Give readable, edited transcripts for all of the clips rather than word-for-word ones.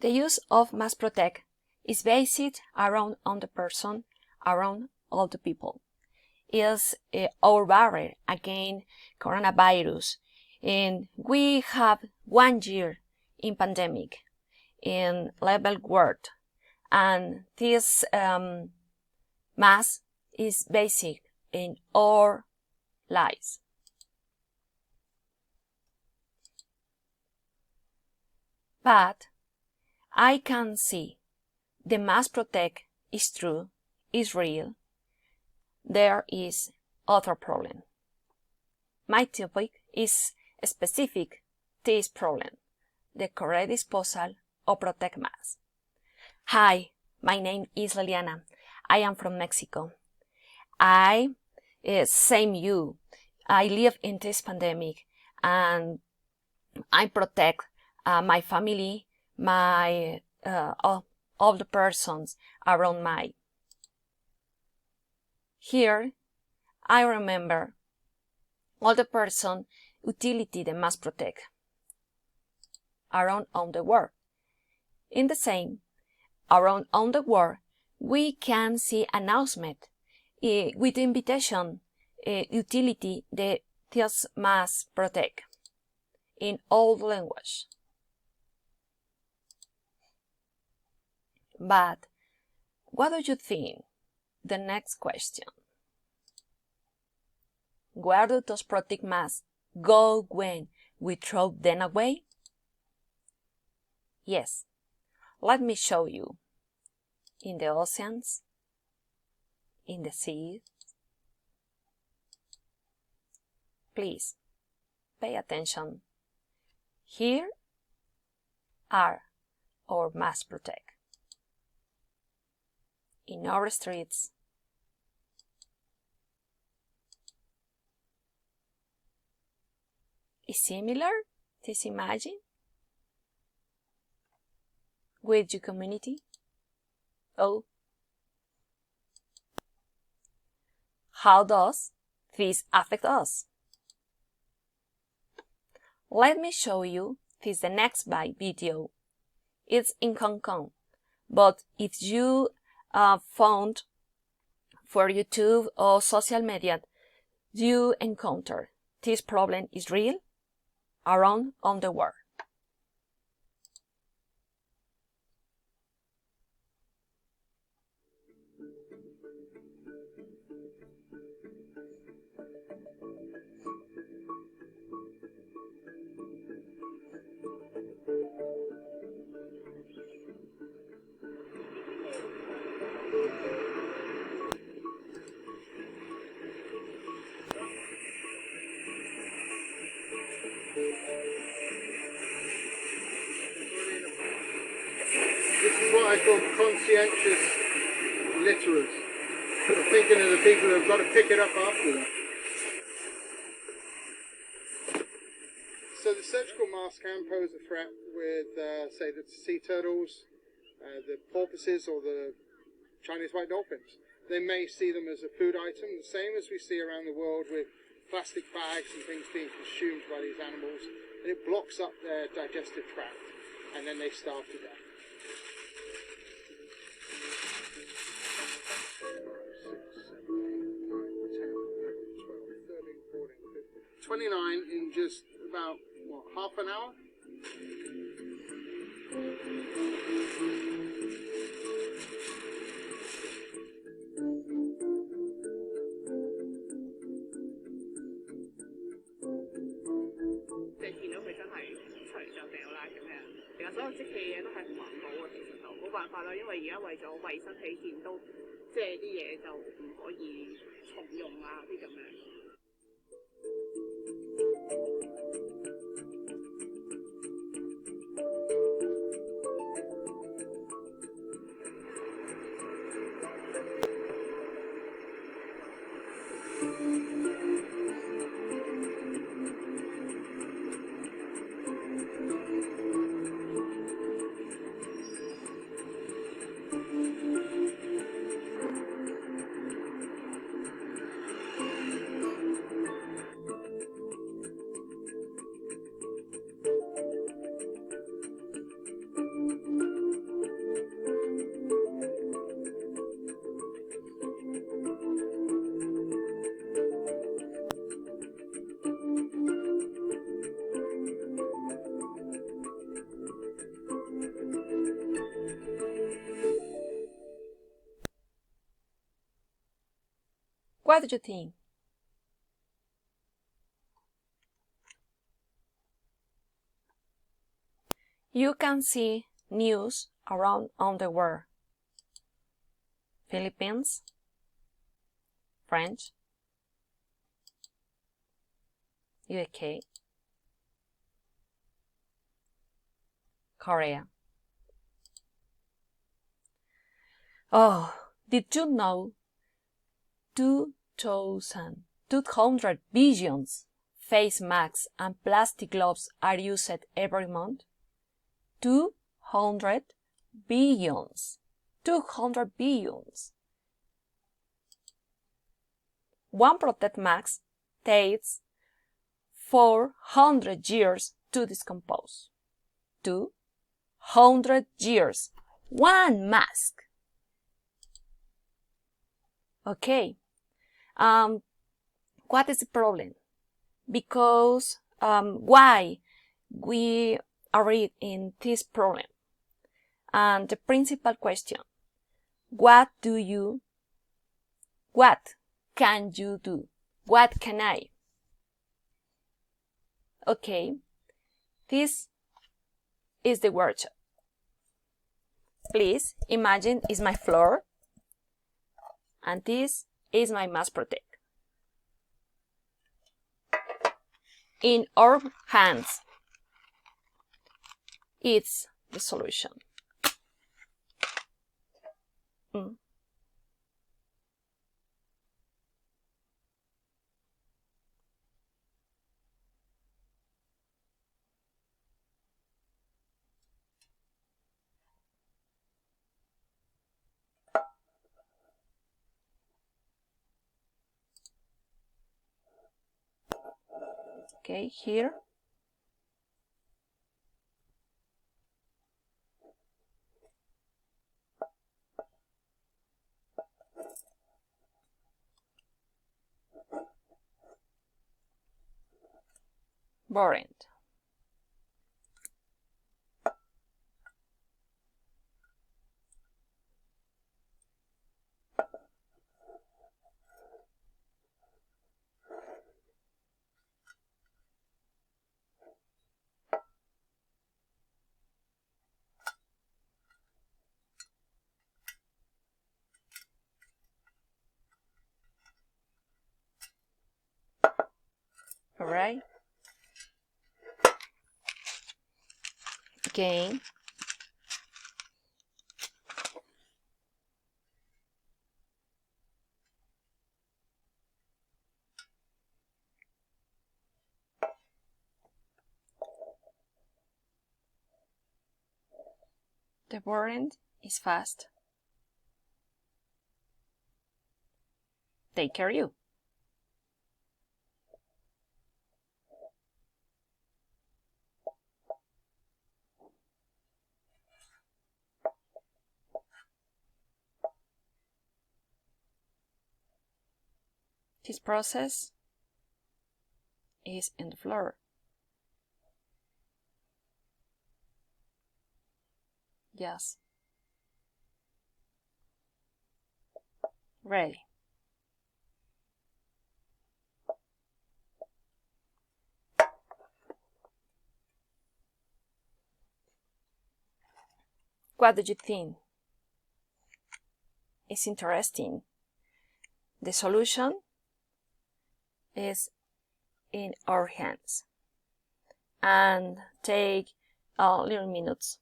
The use of mask protect is based around on the person, around all the people. Is our barrier against coronavirus. And we have 1 year in pandemic in level world, and this mask is basic in our lives. But I can see the mask protect is true, is real. There is other problem. My topic is specific this problem, the correct disposal of protect mask. Hi, my name is Liliana. I am from Mexico. Same you. I live in this pandemic and I protect my family, my all the persons around me. Here, I remember all the person utility the mask protect around on the world. In the same, around on the world, we can see announcement with invitation utility this mask protect in all language. But what do you think? The next question. Where do those protect masks go when we throw them away? Yes, let me show you. In the oceans, in the seas. Please, pay attention. Here are our mask protect. In our streets, is similar this imagine with your community? Oh, how does this affect us? Let me show you this the next video. It's in Hong Kong, but if you found for YouTube or social media, you encounter this problem is real around on the world. This is what I call conscientious litterers. I'm thinking of the people who have got to pick it up after them. So the surgical mask can pose a threat with, say, the sea turtles, the porpoises, or the Chinese white dolphins. They may see them as a food item, the same as we see around the world with plastic bags and things being consumed by these animals, and it blocks up their digestive tract, and then they starve to death. 29 in just about, what, half an hour? What do you think? You can see news around on the world. Philippines, French, UK, Korea. Oh, did you know 200 billion face masks and plastic gloves are used every month? 200 billions. 200 billions. One protect mask takes 400 years to decompose. 200 years. One mask. Okay. What is the problem? Because why we are in this problem? And the principal question, what can you do? What can I? Okay, this is the workshop. Please imagine is my floor, and this is my mask protect. In our hands, it's the solution. Okay, here. Boring. All right. Again. The boring is fast. Take care you. This process is in the floor. Yes. Ready. What do you think? It's interesting. The solution is in our hands. And take little minutes.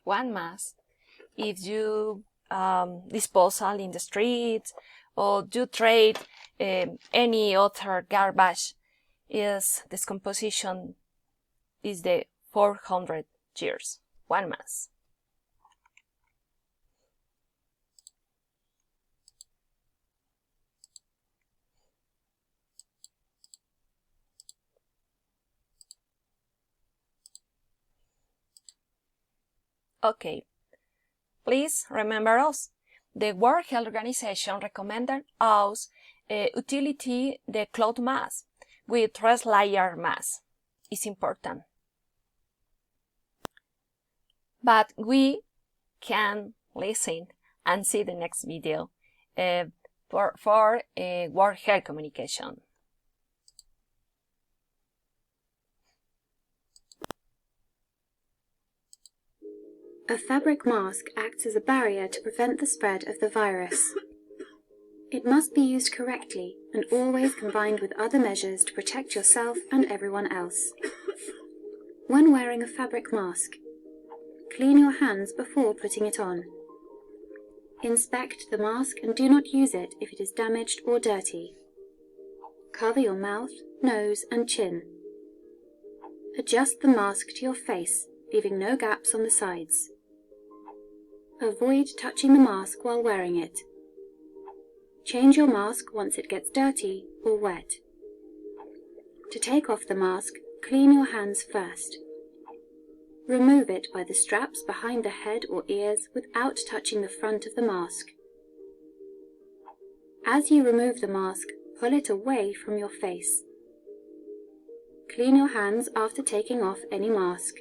One mask, if you disposal in the street or you trade any other garbage, is decomposition is the 400 years. One mask. Okay, please remember us. The World Health Organization recommended us utility the cloth mask with 3-layer mask is important. But we can listen and see the next video for World Health Communication. A fabric mask acts as a barrier to prevent the spread of the virus. It must be used correctly and always combined with other measures to protect yourself and everyone else. When wearing a fabric mask, clean your hands before putting it on. Inspect the mask and do not use it if it is damaged or dirty. Cover your mouth, nose and chin. Adjust the mask to your face, leaving no gaps on the sides. Avoid touching the mask while wearing it. Change your mask once it gets dirty or wet. To take off the mask, clean your hands first. Remove it by the straps behind the head or ears without touching the front of the mask. As you remove the mask, pull it away from your face. Clean your hands after taking off any mask.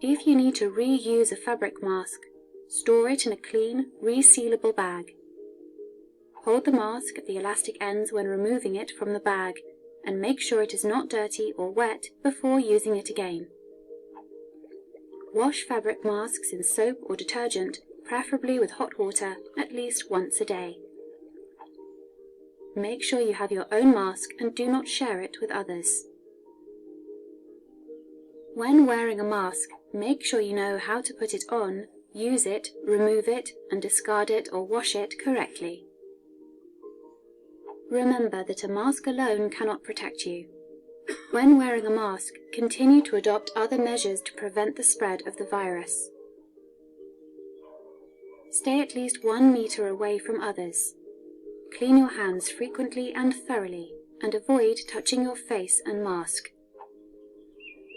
If you need to reuse a fabric mask, store it in a clean, resealable bag. Hold the mask at the elastic ends when removing it from the bag, and make sure it is not dirty or wet before using it again. Wash fabric masks in soap or detergent, preferably with hot water, at least once a day. Make sure you have your own mask and do not share it with others. When wearing a mask, make sure you know how to put it on, use it, remove it, and discard it or wash it correctly. Remember that a mask alone cannot protect you. When wearing a mask, continue to adopt other measures to prevent the spread of the virus. Stay at least 1 meter away from others. Clean your hands frequently and thoroughly, and avoid touching your face and mask.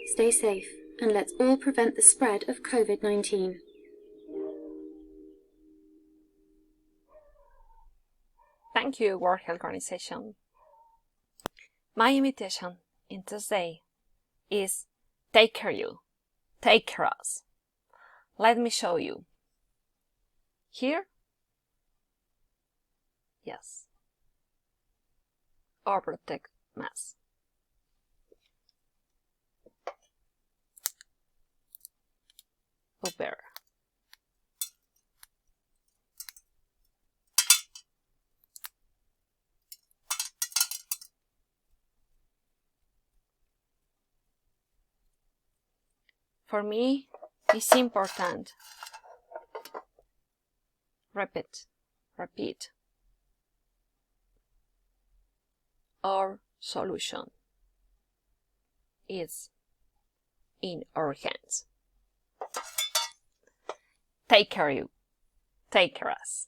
Stay safe, and let's all prevent the spread of COVID-19. Thank you, World Health Organization. My invitation in today is take care you, take care us. Let me show you. Here? Yes. Or protect mask. Over. For me, it's important. Repeat. Our solution is in our hands. Take care you, take care us.